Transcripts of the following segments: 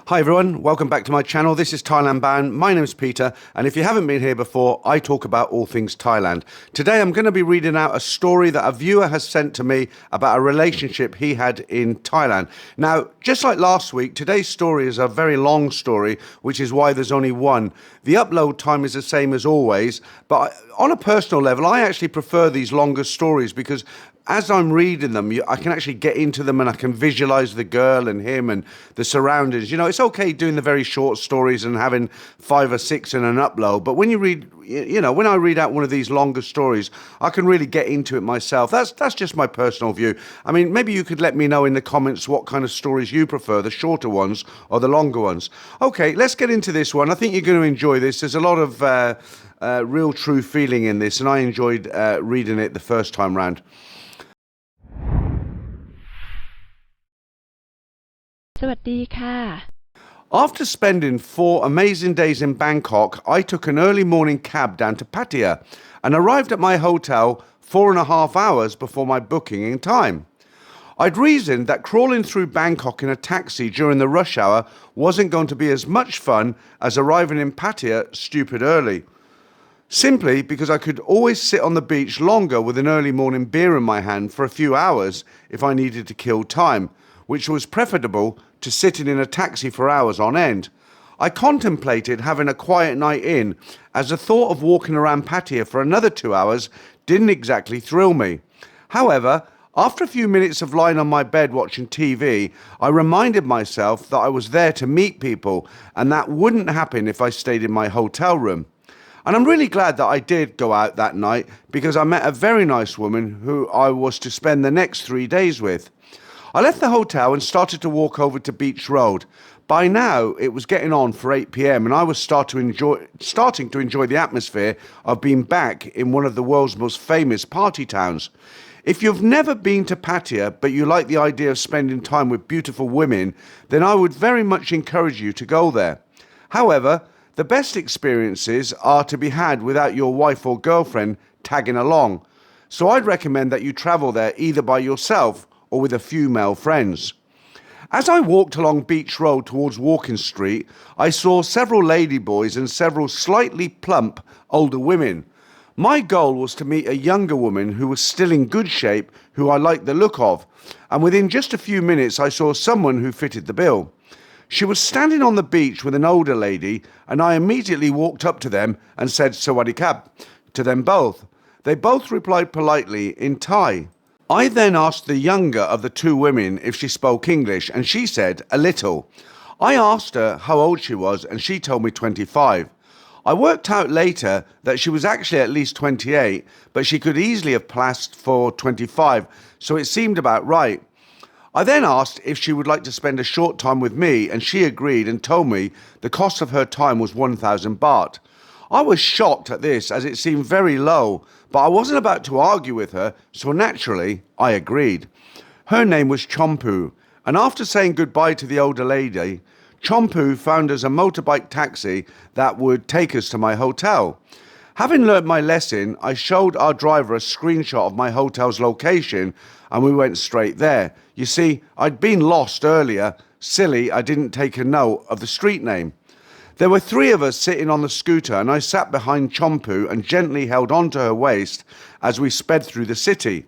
Hi everyone, welcome back to my channel. This is Thailand Bound. My name's Peter, and if you haven't been here before, I talk about all things Thailand. Today I'm going to be reading out a story that a viewer has sent to me about a relationship he had in Thailand. Now, just like last week, today's story is a very long story, which is why there's only one. The upload time is the same as always, but on a personal level, I actually prefer these longer stories because as I'm reading them, I can actually get into them and I can visualize the girl and him and the surroundings. You know, it's okay doing the very short stories and having 5 or 6 in an upload. But when you read, when I read out one of these longer stories, I can really get into it myself. That's just my personal view. I mean, maybe you could let me know in the comments what kind of stories you prefer, the shorter ones or the longer ones. Okay, let's get into this one. I think you're going to enjoy this. There's a lot of real true feeling in this, and I enjoyed reading it the first time round. After spending 4 amazing days in Bangkok, I took an early morning cab down to Pattaya and arrived at my hotel 4.5 hours before my booking in time. I'd reasoned that crawling through Bangkok in a taxi during the rush hour wasn't going to be as much fun as arriving in Pattaya stupid early. Simply because I could always sit on the beach longer with an early morning beer in my hand for a few hours if I needed to kill time, which was preferable to sitting in a taxi for hours on end. I contemplated having a quiet night in, as the thought of walking around Pattaya for another 2 hours didn't exactly thrill me. However, after a few minutes of lying on my bed watching TV, I reminded myself that I was there to meet people, and that wouldn't happen if I stayed in my hotel room. And I'm really glad that I did go out that night, because I met a very nice woman who I was to spend the next 3 days with. I left the hotel and started to walk over to Beach Road. By now, it was getting on for 8 p.m. and I was starting to enjoy the atmosphere of being back in one of the world's most famous party towns. If you've never been to Pattaya, but you like the idea of spending time with beautiful women, then I would very much encourage you to go there. However, the best experiences are to be had without your wife or girlfriend tagging along. So I'd recommend that you travel there either by yourself or with a few male friends. As I walked along Beach Road towards Walking Street, I saw several ladyboys and several slightly plump older women. My goal was to meet a younger woman who was still in good shape, who I liked the look of, and within just a few minutes I saw someone who fitted the bill. She was standing on the beach with an older lady, and I immediately walked up to them and said "Sawadee Krap" to them both. They both replied politely in Thai. I then asked the younger of the two women if she spoke English, and she said a little. I asked her how old she was, and she told me 25. I worked out later that she was actually at least 28, but she could easily have passed for 25, so it seemed about right. I then asked if she would like to spend a short time with me, and she agreed and told me the cost of her time was 1,000 baht. I was shocked at this, as it seemed very low, but I wasn't about to argue with her, so naturally I agreed. Her name was Champoo, and after saying goodbye to the older lady, Champoo found us a motorbike taxi that would take us to my hotel. Having learnt my lesson, I showed our driver a screenshot of my hotel's location, and we went straight there. You see, I'd been lost earlier. Silly, I didn't take a note of the street name. There were 3 of us sitting on the scooter, and I sat behind Champoo and gently held onto her waist as we sped through the city.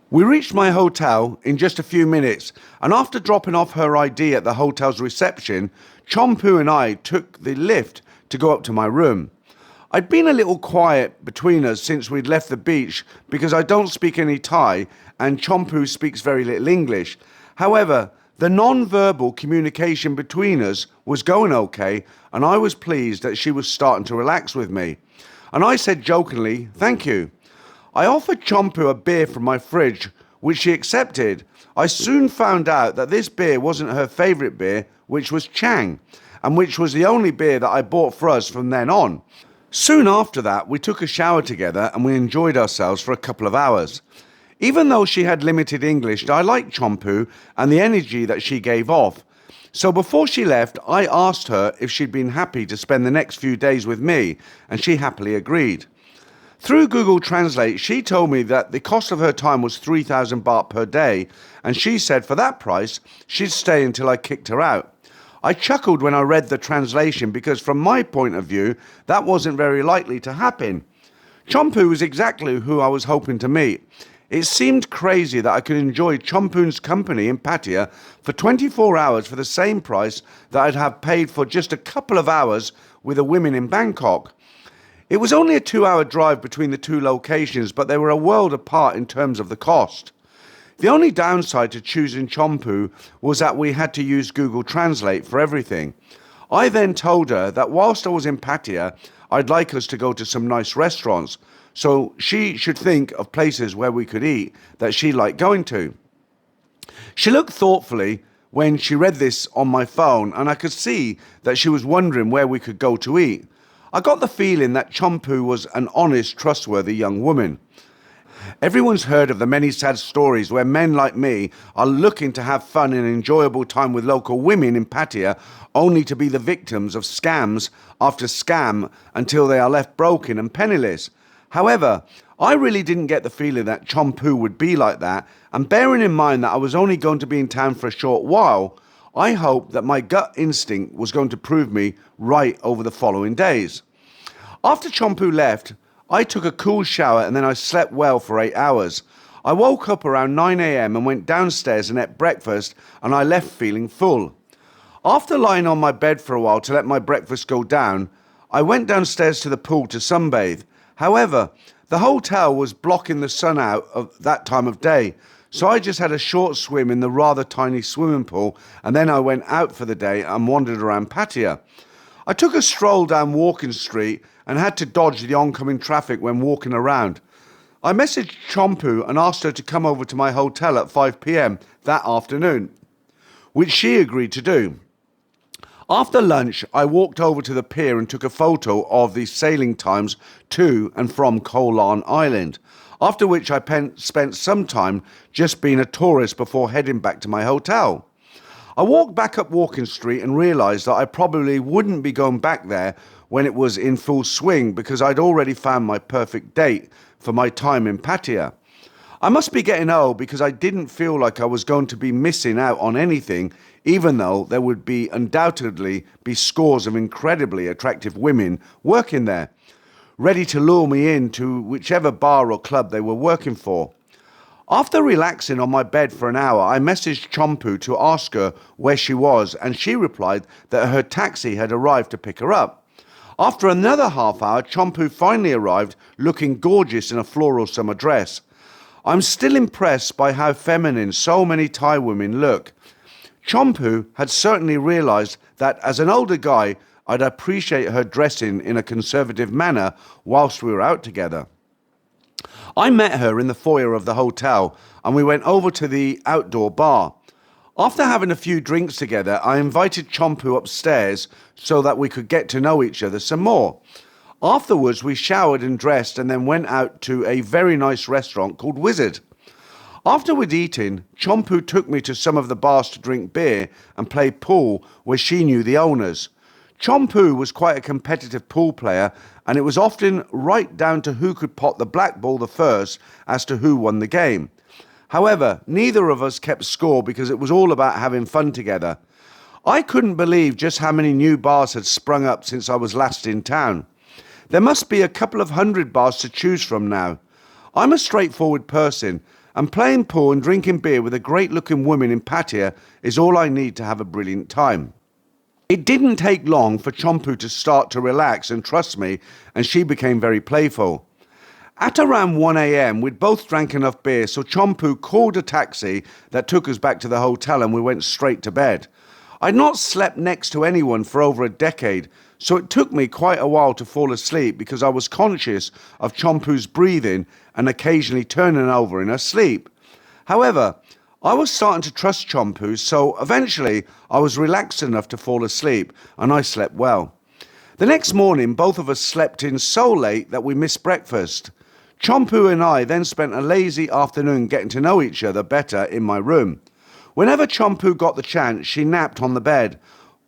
We reached my hotel in just a few minutes, and after dropping off her ID at the hotel's reception, Champoo and I took the lift to go up to my room. I'd been a little quiet between us since we'd left the beach because I don't speak any Thai and Champoo speaks very little English. However, the non-verbal communication between us was going okay, and I was pleased that she was starting to relax with me. And I said jokingly, "Thank you." I offered Champoo a beer from my fridge, which she accepted. I soon found out that this beer wasn't her favourite beer, which was Chang, and which was the only beer that I bought for us from then on. Soon after that, we took a shower together and we enjoyed ourselves for a couple of hours. Even though she had limited English, I liked Champoo and the energy that she gave off. So before she left, I asked her if she'd been happy to spend the next few days with me, and she happily agreed. Through Google Translate, she told me that the cost of her time was 3,000 baht per day, and she said for that price, she'd stay until I kicked her out. I chuckled when I read the translation because from my point of view, that wasn't very likely to happen. Champoo was exactly who I was hoping to meet. It seemed crazy that I could enjoy Champoo's company in Pattaya for 24 hours for the same price that I'd have paid for just a couple of hours with the women in Bangkok. It was only a 2-hour drive between the two locations, but they were a world apart in terms of the cost. The only downside to choosing Champoo was that we had to use Google Translate for everything. I then told her that whilst I was in Pattaya, I'd like us to go to some nice restaurants, so she should think of places where we could eat that she liked going to. She looked thoughtfully when she read this on my phone, and I could see that she was wondering where we could go to eat. I got the feeling that Champoo was an honest, trustworthy young woman. Everyone's heard of the many sad stories where men like me are looking to have fun and enjoyable time with local women in Pattaya, only to be the victims of scams after scam until they are left broken and penniless. However, I really didn't get the feeling that Champoo would be like that, and bearing in mind that I was only going to be in town for a short while, I hoped that my gut instinct was going to prove me right over the following days. After Champoo left, I took a cool shower and then I slept well for 8 hours. I woke up around 9 a.m. and went downstairs and ate breakfast, and I left feeling full. After lying on my bed for a while to let my breakfast go down, I went downstairs to the pool to sunbathe. However, the hotel was blocking the sun out of that time of day, so I just had a short swim in the rather tiny swimming pool, and then I went out for the day and wandered around Pattaya. I took a stroll down Walking Street and had to dodge the oncoming traffic when walking around. I messaged Champoo and asked her to come over to my hotel at 5 p.m. that afternoon, which she agreed to do. After lunch, I walked over to the pier and took a photo of the sailing times to and from Koh Larn Island, after which I spent some time just being a tourist before heading back to my hotel. I walked back up Walking Street and realised that I probably wouldn't be going back there when it was in full swing because I'd already found my perfect date for my time in Pattaya. I must be getting old because I didn't feel like I was going to be missing out on anything, even though there would be undoubtedly be scores of incredibly attractive women working there, ready to lure me into whichever bar or club they were working for. After relaxing on my bed for an hour, I messaged Champoo to ask her where she was, and she replied that her taxi had arrived to pick her up. After another half hour, Champoo finally arrived, looking gorgeous in a floral summer dress. I'm still impressed by how feminine so many Thai women look. Champoo had certainly realised that as an older guy, I'd appreciate her dressing in a conservative manner whilst we were out together. I met her in the foyer of the hotel and we went over to the outdoor bar. After having a few drinks together, I invited Champoo upstairs so that we could get to know each other some more. Afterwards, we showered and dressed and then went out to a very nice restaurant called Wizard. After we'd eaten, Champoo took me to some of the bars to drink beer and play pool where she knew the owners. Champoo was quite a competitive pool player, and it was often right down to who could pot the black ball the first as to who won the game. However, neither of us kept score because it was all about having fun together. I couldn't believe just how many new bars had sprung up since I was last in town. There must be a couple of 100 bars to choose from now. I'm a straightforward person, and playing pool and drinking beer with a great-looking woman in Pattaya is all I need to have a brilliant time. It didn't take long for Champoo to start to relax and trust me, and she became very playful. At around 1 a.m, we'd both drank enough beer, so Champoo called a taxi that took us back to the hotel and we went straight to bed. I'd not slept next to anyone for over a decade, so it took me quite a while to fall asleep because I was conscious of Champoo's breathing and occasionally turning over in her sleep. However, I was starting to trust Champoo, so eventually I was relaxed enough to fall asleep and I slept well. The next morning, both of us slept in so late that we missed breakfast. Champoo and I then spent a lazy afternoon getting to know each other better in my room. Whenever Champoo got the chance, she napped on the bed,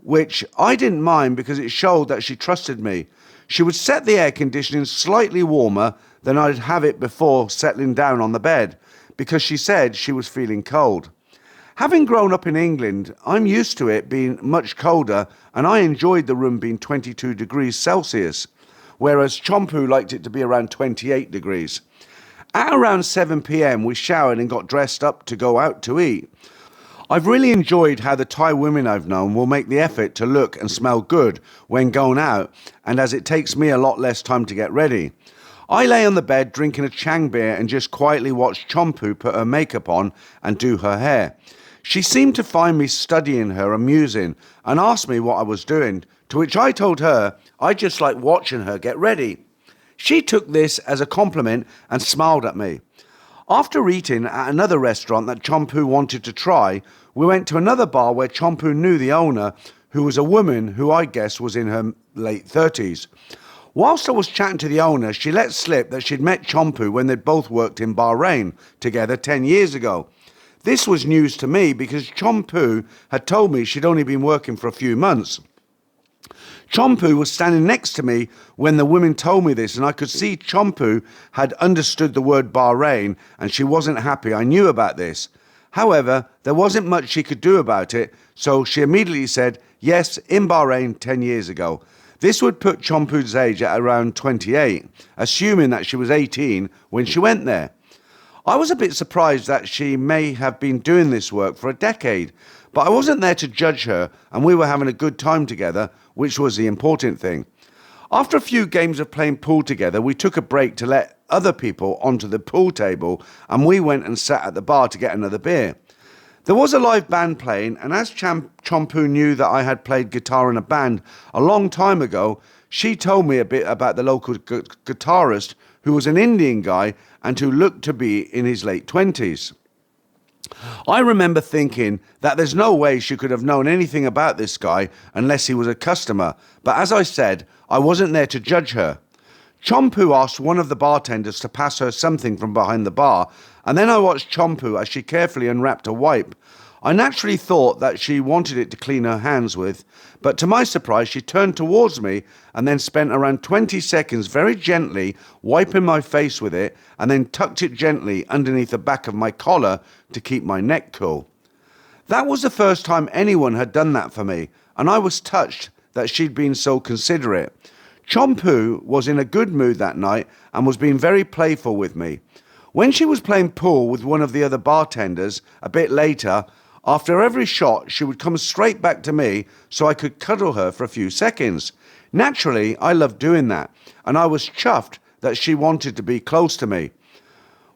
which I didn't mind because it showed that she trusted me. She would set the air conditioning slightly warmer than I'd have it before settling down on the bed, because she said she was feeling cold. Having grown up in England, I'm used to it being much colder, and I enjoyed the room being 22 degrees Celsius, whereas Champoo liked it to be around 28 degrees. At around 7 p.m, we showered and got dressed up to go out to eat. I've really enjoyed how the Thai women I've known will make the effort to look and smell good when going out, and as it takes me a lot less time to get ready. I lay on the bed drinking a Chang beer and just quietly watched Champoo put her makeup on and do her hair. She seemed to find me studying her amusing and asked me what I was doing, to which I told her I just like watching her get ready. She took this as a compliment and smiled at me. After eating at another restaurant that Champoo wanted to try, we went to another bar where Champoo knew the owner, who was a woman who I guess was in her late 30s. Whilst I was chatting to the owner, she let slip that she'd met Champoo when they'd both worked in Bahrain together 10 years ago. This was news to me because Champoo had told me she'd only been working for a few months. Champoo was standing next to me when the women told me this, and I could see Champoo had understood the word Bahrain and she wasn't happy I knew about this. However, there wasn't much she could do about it, so she immediately said, yes, in Bahrain 10 years ago. This would put Champoo's age at around 28, assuming that she was 18 when she went there. I was a bit surprised that she may have been doing this work for a decade, but I wasn't there to judge her, and we were having a good time together, which was the important thing. After a few games of playing pool together, we took a break to let other people onto the pool table, and we went and sat at the bar to get another beer. There was a live band playing, and as Champoo knew that I had played guitar in a band a long time ago, she told me a bit about the local guitarist, who was an Indian guy and who looked to be in his late 20s. I remember thinking that there's no way she could have known anything about this guy unless he was a customer, but as I said, I wasn't there to judge her. Champoo asked one of the bartenders to pass her something from behind the bar, and then I watched Champoo as she carefully unwrapped a wipe. I naturally thought that she wanted it to clean her hands with, but to my surprise she turned towards me and then spent around 20 seconds very gently wiping my face with it, and then tucked it gently underneath the back of my collar to keep my neck cool. That was the first time anyone had done that for me, and I was touched that she'd been so considerate. Champoo was in a good mood that night and was being very playful with me. When she was playing pool with one of the other bartenders a bit later, after every shot she would come straight back to me so I could cuddle her for a few seconds. Naturally, I loved doing that, and I was chuffed that she wanted to be close to me.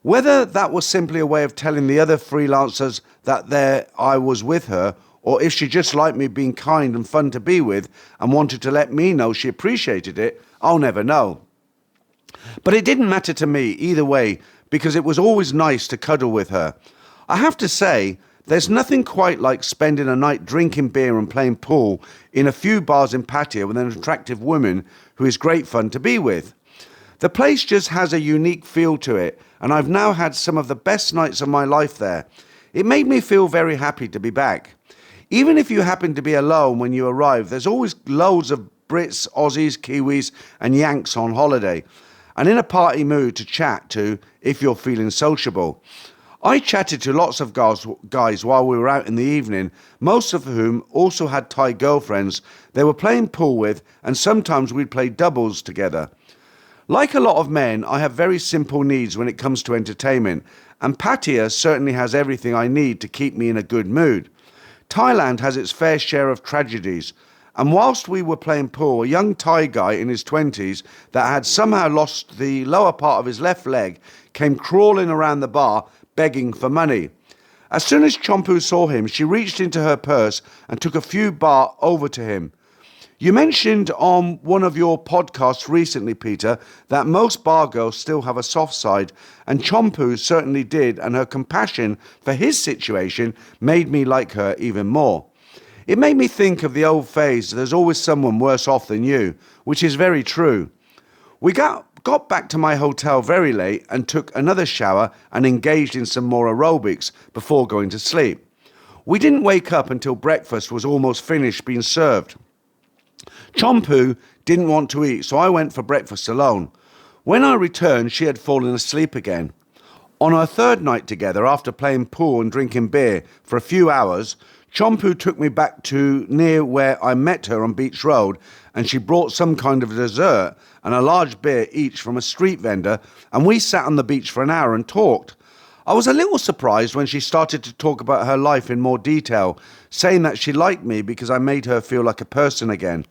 Whether that was simply a way of telling the other freelancers that there I was with her, or if she just liked me being kind and fun to be with and wanted to let me know she appreciated it, I'll never know. But it didn't matter to me either way, because it was always nice to cuddle with her. I have to say, there's nothing quite like spending a night drinking beer and playing pool in a few bars in Pattaya with an attractive woman who is great fun to be with. The place just has a unique feel to it, and I've now had some of the best nights of my life there. It made me feel very happy to be back. Even if you happen to be alone when you arrive, there's always loads of Brits, Aussies, Kiwis and Yanks on holiday, and in a party mood to chat to if you're feeling sociable. I chatted to lots of guys while we were out in the evening, most of whom also had Thai girlfriends they were playing pool with, and sometimes we'd play doubles together. Like a lot of men, I have very simple needs when it comes to entertainment, and Pattaya certainly has everything I need to keep me in a good mood. Thailand has its fair share of tragedies, and whilst we were playing pool, a young Thai guy in his 20s that had somehow lost the lower part of his left leg came crawling around the bar begging for money. As soon as Champoo saw him, she reached into her purse and took a few baht over to him. You mentioned on one of your podcasts recently, Peter, that most bar girls still have a soft side, and Champoo certainly did, and her compassion for his situation made me like her even more. It made me think of the old phrase, there's always someone worse off than you, which is very true. We got back to my hotel very late and took another shower and engaged in some more aerobics before going to sleep. We didn't wake up until breakfast was almost finished being served. Champoo didn't want to eat, so I went for breakfast alone. When I returned, she had fallen asleep again. On our third night together, after playing pool and drinking beer for a few hours, Champoo took me back to near where I met her on Beach Road, and she brought some kind of dessert and a large beer each from a street vendor, and we sat on the beach for an hour and talked. I was a little surprised when she started to talk about her life in more detail, saying that she liked me because I made her feel like a person again.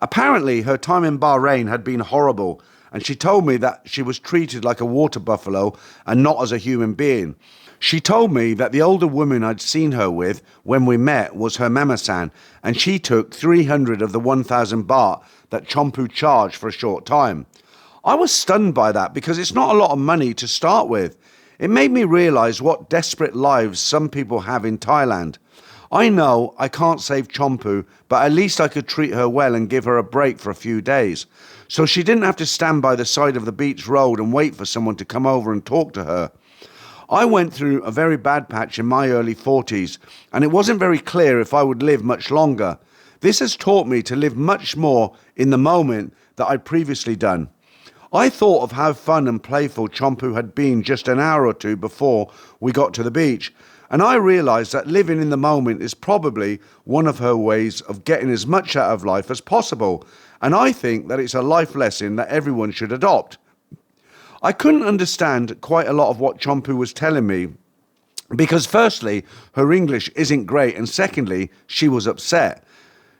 Apparently, her time in Bahrain had been horrible, and she told me that she was treated like a water buffalo and not as a human being. She told me that the older woman I'd seen her with when we met was her mama-san, and she took 300 of the 1,000 baht that Champoo charged for a short time. I was stunned by that because it's not a lot of money to start with. It made me realise what desperate lives some people have in Thailand. I know I can't save Champoo, but at least I could treat her well and give her a break for a few days. So she didn't have to stand by the side of the beach road and wait for someone to come over and talk to her. I went through a very bad patch in my early 40s, and it wasn't very clear if I would live much longer. This has taught me to live much more in the moment that I'd previously done. I thought of how fun and playful Champoo had been just an hour or two before we got to the beach, and I realised that living in the moment is probably one of her ways of getting as much out of life as possible, and I think that it's a life lesson that everyone should adopt. I couldn't understand quite a lot of what Champoo was telling me because firstly, her English isn't great, and secondly, she was upset.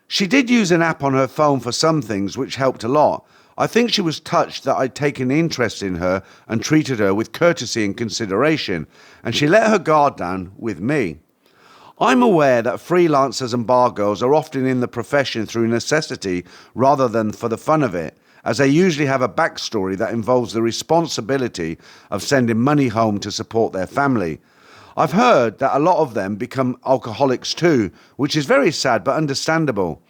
She did use an app on her phone for some things, which helped a lot. I think she was touched that I'd taken interest in her and treated her with courtesy and consideration, and she let her guard down with me. I'm aware that freelancers and bar girls are often in the profession through necessity rather than for the fun of it, as they usually have a backstory that involves the responsibility of sending money home to support their family. I've heard that a lot of them become alcoholics too, which is very sad but understandable.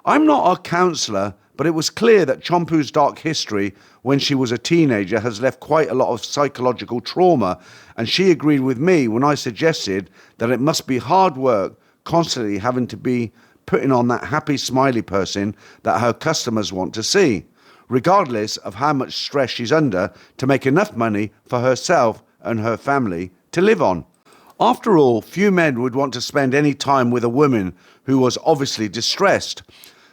I'm not a counsellor, but it was clear that Champoo's dark history when she was a teenager has left quite a lot of psychological trauma, and she agreed with me when I suggested that it must be hard work constantly having to be putting on that happy smiley person that her customers want to see, regardless of how much stress she's under to make enough money for herself and her family to live on. After all, few men would want to spend any time with a woman who was obviously distressed.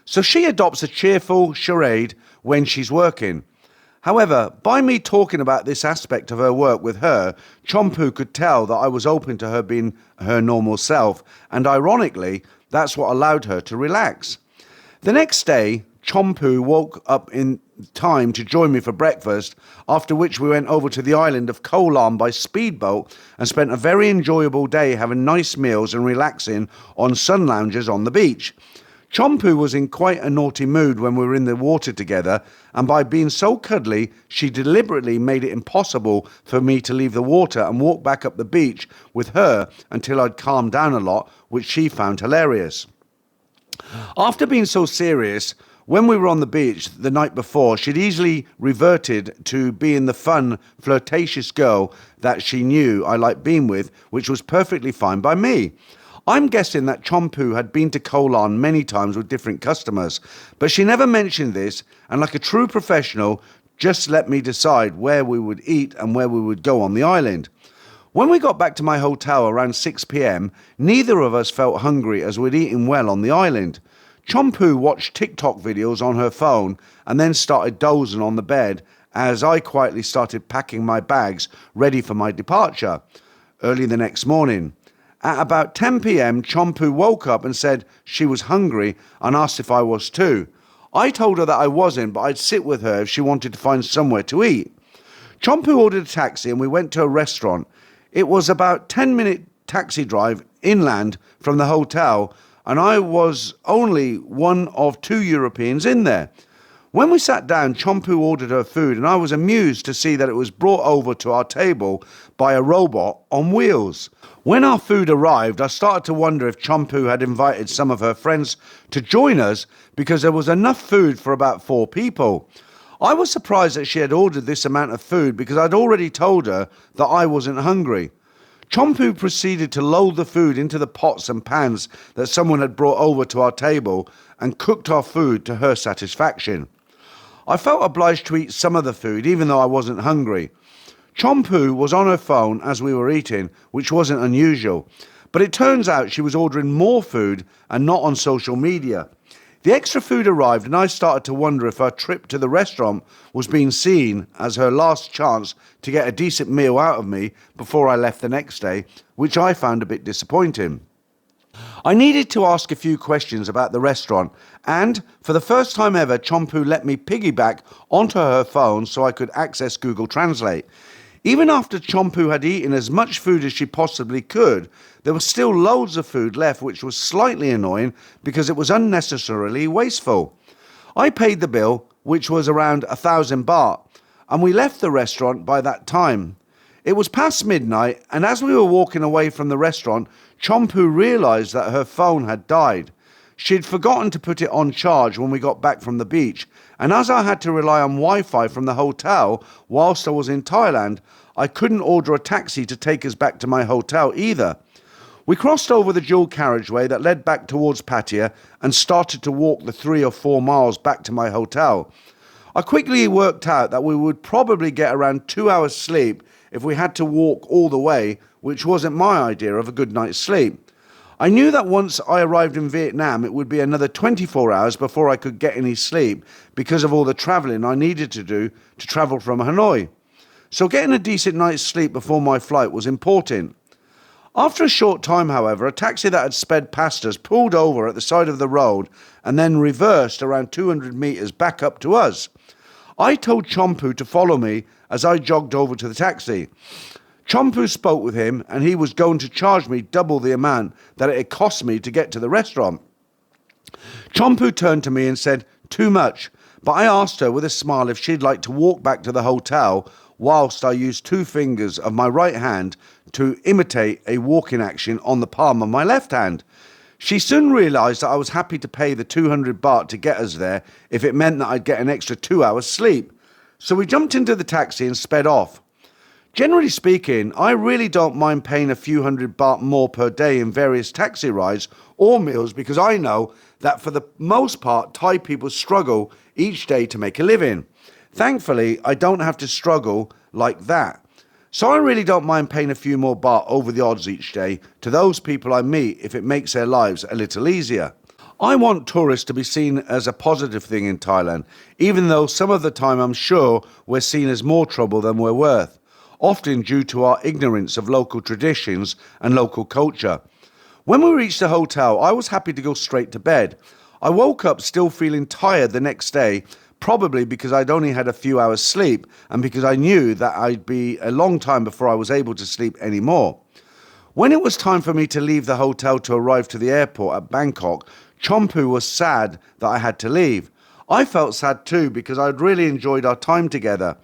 So she adopts a cheerful charade when she's working. However, by me talking about this aspect of her work with her, Champoo could tell that I was open to her being her normal self, and ironically, that's what allowed her to relax. The next day, Champoo woke up in time to join me for breakfast, after which we went over to the island of Koh Lam by speedboat and spent a very enjoyable day having nice meals and relaxing on sun lounges on the beach. Champoo was in quite a naughty mood when we were in the water together, and by being so cuddly, she deliberately made it impossible for me to leave the water and walk back up the beach with her until I'd calmed down a lot, which she found hilarious. After being so serious, when we were on the beach the night before, she'd easily reverted to being the fun, flirtatious girl that she knew I liked being with, which was perfectly fine by me. I'm guessing that Champoo had been to Koh Lam many times with different customers, but she never mentioned this, and like a true professional, just let me decide where we would eat and where we would go on the island. When we got back to my hotel around 6 p.m, neither of us felt hungry as we'd eaten well on the island. Champoo watched TikTok videos on her phone and then started dozing on the bed as I quietly started packing my bags ready for my departure early the next morning. At about 10 p.m, Champoo woke up and said she was hungry and asked if I was too. I told her that I wasn't, but I'd sit with her if she wanted to find somewhere to eat. Champoo ordered a taxi and we went to a restaurant. It was about 10-minute taxi drive inland from the hotel, and I was only one of 2 Europeans in there. When we sat down, Champoo ordered her food, and I was amused to see that it was brought over to our table by a robot on wheels. When our food arrived, I started to wonder if Champoo had invited some of her friends to join us because there was enough food for about 4 people. I was surprised that she had ordered this amount of food because I'd already told her that I wasn't hungry. Champoo proceeded to load the food into the pots and pans that someone had brought over to our table and cooked our food to her satisfaction. I felt obliged to eat some of the food even though I wasn't hungry. Champoo was on her phone as we were eating, which wasn't unusual. But it turns out she was ordering more food and not on social media. The extra food arrived and I started to wonder if her trip to the restaurant was being seen as her last chance to get a decent meal out of me before I left the next day, which I found a bit disappointing. I needed to ask a few questions about the restaurant, and for the first time ever, Champoo let me piggyback onto her phone so I could access Google Translate. Even after Champoo had eaten as much food as she possibly could, there was still loads of food left, which was slightly annoying because it was unnecessarily wasteful. I paid the bill, which was around 1,000 baht, and we left the restaurant by that time. It was past midnight, and as we were walking away from the restaurant, Champoo realised that her phone had died. She'd forgotten to put it on charge when we got back from the beach, and as I had to rely on Wi-Fi from the hotel whilst I was in Thailand, I couldn't order a taxi to take us back to my hotel either. We crossed over the dual carriageway that led back towards Pattaya and started to walk the 3 or 4 miles back to my hotel. I quickly worked out that we would probably get around 2 hours sleep if we had to walk all the way, which wasn't my idea of a good night's sleep. I knew that once I arrived in Vietnam, it would be another 24 hours before I could get any sleep because of all the travelling I needed to do to travel from Hanoi. So getting a decent night's sleep before my flight was important. After a short time, however, a taxi that had sped past us pulled over at the side of the road and then reversed around 200 metres back up to us. I told Champoo to follow me as I jogged over to the taxi. Champoo spoke with him and he was going to charge me double the amount that it had cost me to get to the restaurant. Champoo turned to me and said, "Too much," but I asked her with a smile if she'd like to walk back to the hotel whilst I used 2 fingers of my right hand to imitate a walking action on the palm of my left hand. She soon realised that I was happy to pay the 200 baht to get us there if it meant that I'd get an extra 2 hours sleep. So we jumped into the taxi and sped off. Generally speaking, I really don't mind paying a few hundred baht more per day in various taxi rides or meals because I know that for the most part, Thai people struggle each day to make a living. Thankfully, I don't have to struggle like that. So I really don't mind paying a few more baht over the odds each day to those people I meet if it makes their lives a little easier. I want tourists to be seen as a positive thing in Thailand, even though some of the time I'm sure we're seen as more trouble than we're worth, often due to our ignorance of local traditions and local culture. When we reached the hotel, I was happy to go straight to bed. I woke up still feeling tired the next day, probably because I'd only had a few hours sleep and because I knew that I'd be a long time before I was able to sleep anymore. When it was time for me to leave the hotel to arrive to the airport at Bangkok, Champoo was sad that I had to leave. I felt sad too because I'd really enjoyed our time together.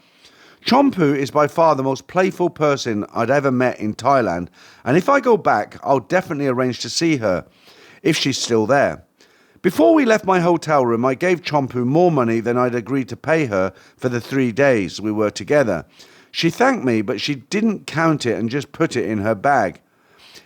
Champoo is by far the most playful person I'd ever met in Thailand, and if I go back, I'll definitely arrange to see her, if she's still there. Before we left my hotel room, I gave Champoo more money than I'd agreed to pay her for the 3 days we were together. She thanked me, but she didn't count it and just put it in her bag.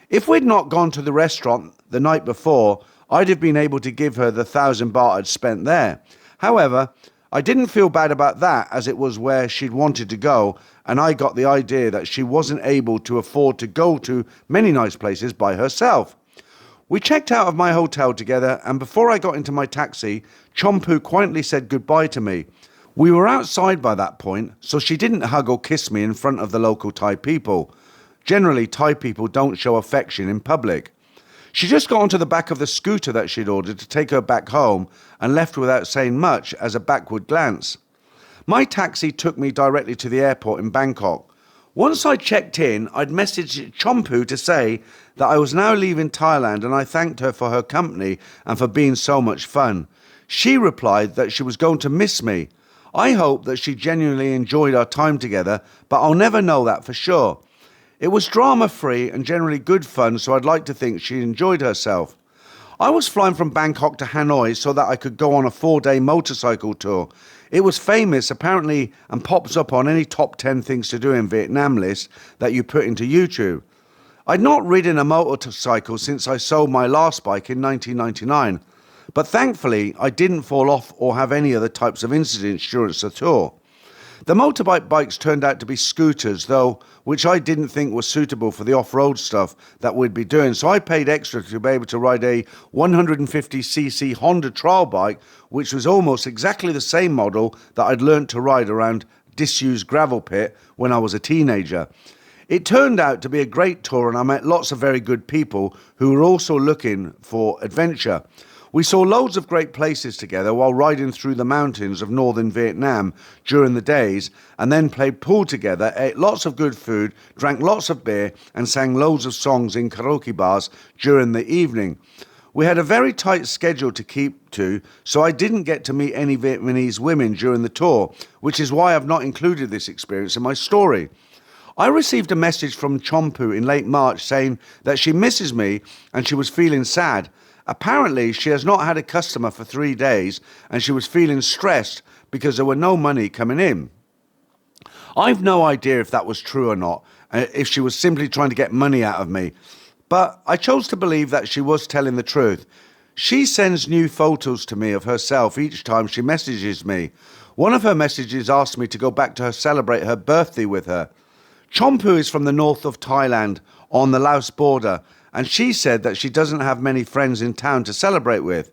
If we'd not gone to the restaurant the night before, I'd have been able to give her the 1,000 baht I'd spent there. However, I didn't feel bad about that as it was where she'd wanted to go, and I got the idea that she wasn't able to afford to go to many nice places by herself. We checked out of my hotel together, and before I got into my taxi, Champoo quietly said goodbye to me. We were outside by that point, so she didn't hug or kiss me in front of the local Thai people. Generally, Thai people don't show affection in public. She just got onto the back of the scooter that she'd ordered to take her back home and left without saying much as a backward glance. My taxi took me directly to the airport in Bangkok. Once I checked in, I'd messaged Champoo to say that I was now leaving Thailand and I thanked her for her company and for being so much fun. She replied that she was going to miss me. I hope that she genuinely enjoyed our time together, but I'll never know that for sure. It was drama-free and generally good fun, so I'd like to think she enjoyed herself. I was flying from Bangkok to Hanoi so that I could go on a 4-day motorcycle tour. It was famous, apparently, and pops up on any top 10 things to do in Vietnam list that you put into YouTube. I'd not ridden a motorcycle since I sold my last bike in 1999, but thankfully I didn't fall off or have any other types of incidents during the tour. The motorbike bikes turned out to be scooters, though, which I didn't think was suitable for the off-road stuff that we'd be doing. So I paid extra to be able to ride a 150cc Honda trial bike, which was almost exactly the same model that I'd learnt to ride around disused gravel pit when I was a teenager. It turned out to be a great tour, and I met lots of very good people who were also looking for adventure. We saw loads of great places together while riding through the mountains of northern Vietnam during the days, and then played pool together, ate lots of good food, drank lots of beer, and sang loads of songs in karaoke bars during the evening. We had a very tight schedule to keep to, so I didn't get to meet any Vietnamese women during the tour, which is why I've not included this experience in my story. I received a message from Champoo in late March saying that she misses me and she was feeling sad. Apparently, she has not had a customer for 3 days and she was feeling stressed because there were no money coming in. I've no idea if that was true or not, if she was simply trying to get money out of me. But I chose to believe that she was telling the truth. She sends new photos to me of herself each time she messages me. One of her messages asked me to go back to her celebrate her birthday with her. Champoo is from the north of Thailand on the Laos border, and she said that she doesn't have many friends in town to celebrate with.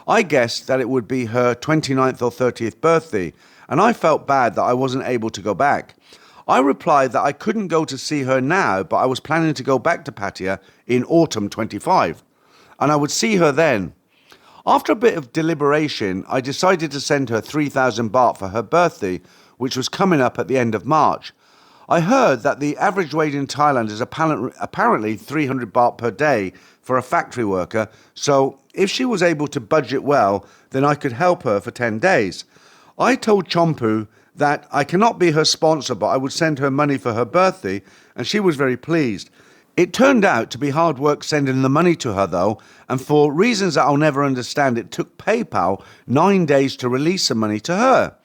I guessed that it would be her 29th or 30th birthday, and I felt bad that I wasn't able to go back. I replied that I couldn't go to see her now, but I was planning to go back to Pattaya in autumn 25, and I would see her then. After a bit of deliberation, I decided to send her 3,000 baht for her birthday, which was coming up at the end of March. I heard that the average wage in Thailand is apparently 300 baht per day for a factory worker, so if she was able to budget well, then I could help her for 10 days. I told Champoo that I cannot be her sponsor, but I would send her money for her birthday, and she was very pleased. It turned out to be hard work sending the money to her, though, and for reasons that I'll never understand, it took PayPal 9 days to release the money to her.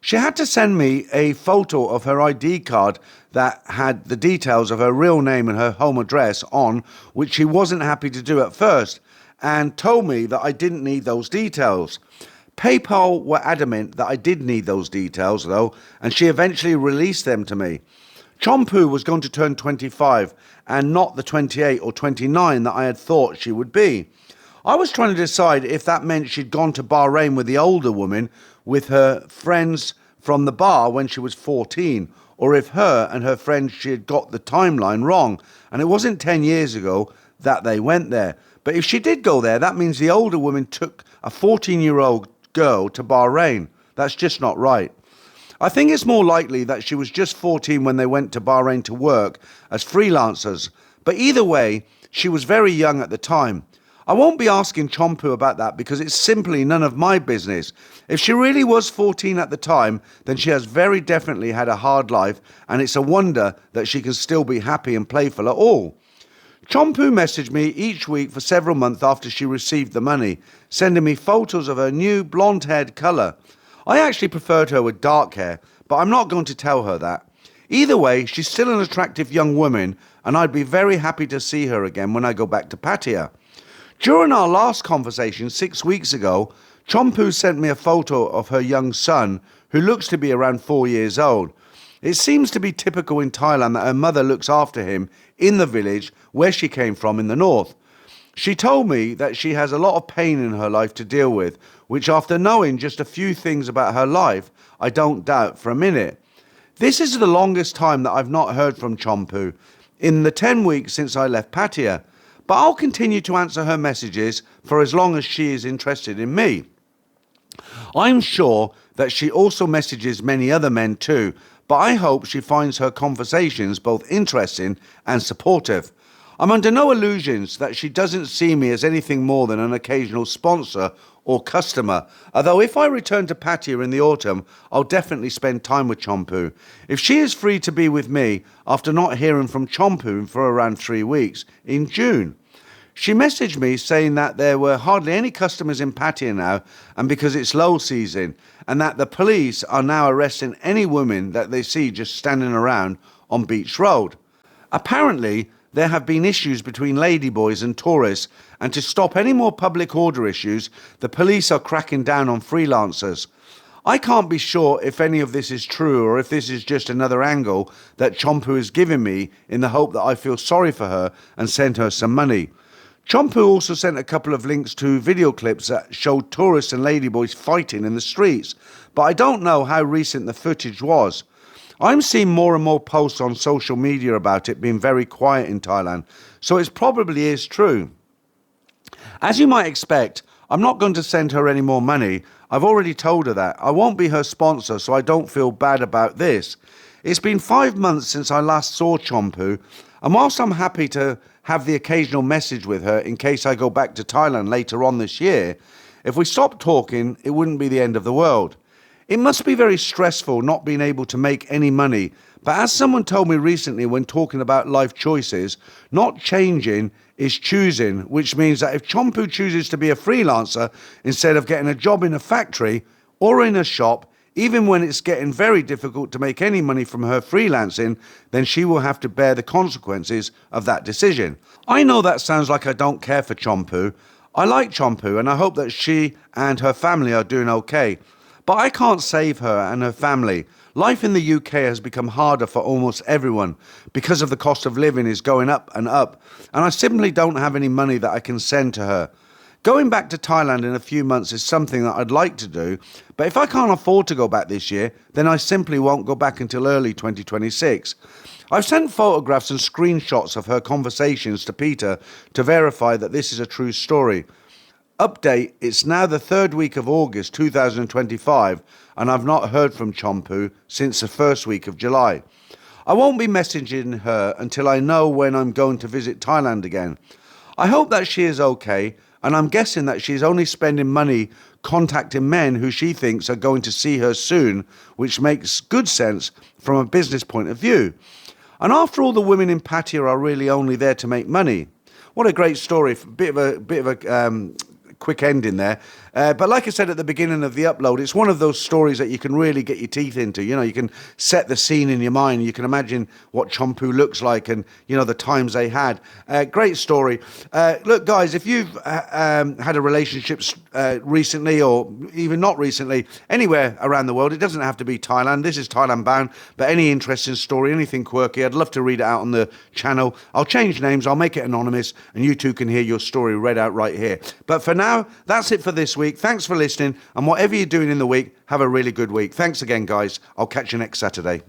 She had to send me a photo of her ID card that had the details of her real name and her home address on, which she wasn't happy to do at first, and told me that I didn't need those details. PayPal were adamant that I did need those details, though, and she eventually released them to me. Champoo was going to turn 25 and not the 28 or 29 that I had thought she would be. I was trying to decide if that meant she'd gone to Bahrain with the older woman with her friends from the bar when she was 14, or if her and her friends, she had got the timeline wrong, and it wasn't 10 years ago that they went there. But if she did go there, that means the older woman took a 14-year-old girl to Bahrain. That's just not right. I think it's more likely that she was just 14 when they went to Bahrain to work as freelancers, but either way, she was very young at the time. I won't be asking Champoo about that because it's simply none of my business. If she really was 14 at the time, then she has very definitely had a hard life, and it's a wonder that she can still be happy and playful at all. Champoo messaged me each week for several months after she received the money, sending me photos of her new blonde-haired colour. I actually preferred her with dark hair, but I'm not going to tell her that. Either way, she's still an attractive young woman, and I'd be very happy to see her again when I go back to Pattaya. During our last conversation 6 weeks ago, Champoo sent me a photo of her young son, who looks to be around 4 years old. It seems to be typical in Thailand that her mother looks after him in the village where she came from in the north. She told me that she has a lot of pain in her life to deal with, which after knowing just a few things about her life, I don't doubt for a minute. This is the longest time that I've not heard from Champoo, in the 10 weeks since I left Pattaya. But I'll continue to answer her messages for as long as she is interested in me. I'm sure that she also messages many other men too, but I hope she finds her conversations both interesting and supportive. I'm under no illusions that she doesn't see me as anything more than an occasional sponsor or customer, although if I return to Pattaya in the autumn, I'll definitely spend time with Champoo. If she is free to be with me after not hearing from Champoo for around 3 weeks in June. She messaged me saying that there were hardly any customers in Pattaya now, and because it's low season, and that the police are now arresting any women that they see just standing around on Beach Road. Apparently, there have been issues between ladyboys and tourists, and to stop any more public order issues, the police are cracking down on freelancers. I can't be sure if any of this is true or if this is just another angle that Champoo is giving me in the hope that I feel sorry for her and send her some money. Champoo also sent a couple of links to video clips that showed tourists and ladyboys fighting in the streets, but I don't know how recent the footage was. I'm seeing more and more posts on social media about it being very quiet in Thailand, so it probably is true. As you might expect, I'm not going to send her any more money. I've already told her that. I won't be her sponsor, so I don't feel bad about this. It's been 5 months since I last saw Champoo, and whilst I'm happy to have the occasional message with her in case I go back to Thailand later on this year, if we stopped talking, it wouldn't be the end of the world. It must be very stressful not being able to make any money, but as someone told me recently when talking about life choices, not changing is choosing, which means that if Champoo chooses to be a freelancer instead of getting a job in a factory or in a shop, even when it's getting very difficult to make any money from her freelancing, then she will have to bear the consequences of that decision. I know that sounds like I don't care for Champoo. I like Champoo and I hope that she and her family are doing okay. But I can't save her and her family. Life in the UK has become harder for almost everyone because of the cost of living is going up, and I simply don't have any money that I can send to her. Going back to Thailand in a few months is something that I'd like to do, but if I can't afford to go back this year, then I simply won't go back until early 2026. I've sent photographs and screenshots of her conversations to Peter to verify that this is a true story. Update, it's now the 3rd week of August 2025 and I've not heard from Champoo since the 1st week of July. I won't be messaging her until I know when I'm going to visit Thailand again. I hope that she is okay, and I'm guessing that she's only spending money contacting men who she thinks are going to see her soon, which makes good sense from a business point of view. And after all, the women in Pattaya are really only there to make money. What a great story, bit of a quick ending there. But like I said at the beginning of the upload, it's one of those stories that you can really get your teeth into. You know, you can set the scene in your mind. You can imagine what Champoo looks like and, you know, the times they had. Great story. Look, guys, if you've had a relationship recently or even not recently, anywhere around the world, it doesn't have to be Thailand. This is Thailand bound, but any interesting story, anything quirky, I'd love to read it out on the channel. I'll change names. I'll make it anonymous and you two can hear your story read out right here. But for now, that's it for this week. Thanks for listening, and whatever you're doing in the week, have a really good week. Thanks again, guys. I'll catch you next Saturday.